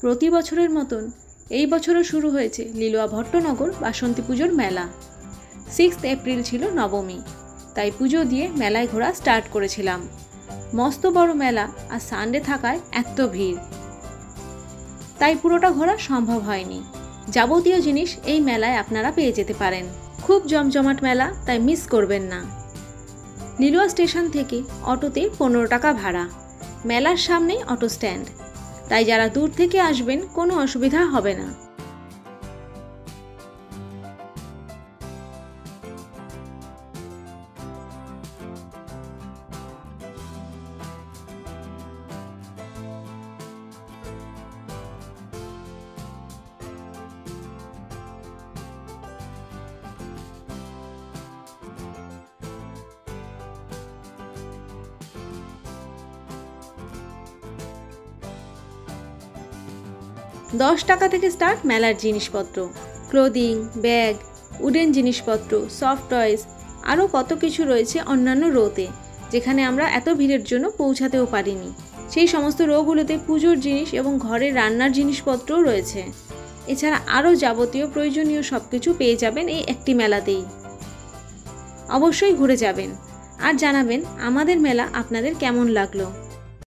প্রতি বছরের মতন এই বছরও শুরু হয়েছে লিলুয়া ভট্টনগর বাসন্তী পুজোর মেলা। 6 এপ্রিল ছিল নবমী, তাই পুজো দিয়ে মেলায় ঘোরা স্টার্ট করেছিলাম। মস্ত বড় মেলা আর সানডে থাকায় এত ভিড়, তাই পুরোটা ঘোরা সম্ভব হয়নি। যাবতীয় জিনিস এই মেলায় আপনারা পেয়ে যেতে পারেন। খুব জমজমাট মেলা, তাই মিস করবেন না। লিলুয়া স্টেশন থেকে অটোতে 15 টাকা ভাড়া। মেলার সামনেই অটো স্ট্যান্ড, তাই যারা দূর থেকে আসবেন কোনো অসুবিধা হবে না। $10 টাকা থেকে স্টার্ট মেলার জিনিসপত্র, ক্লোদিং, ব্যাগ, উডেন জিনিসপত্র, সফট টয়েস, আরও কত কিছু রয়েছে অন্যান্য রোতে, যেখানে আমরা এত ভিড়ের জন্য পৌঁছাতেও পারিনি। সেই সমস্ত রোগুলোতে পুজোর জিনিস এবং ঘরের রান্নার জিনিসপত্রও রয়েছে। এছাড়া আরও যাবতীয় প্রয়োজনীয় সব কিছু পেয়ে যাবেন এই একটি মেলাতেই। অবশ্যই ঘুরে যাবেন আর জানাবেন আমাদের মেলা আপনাদের কেমন লাগলো।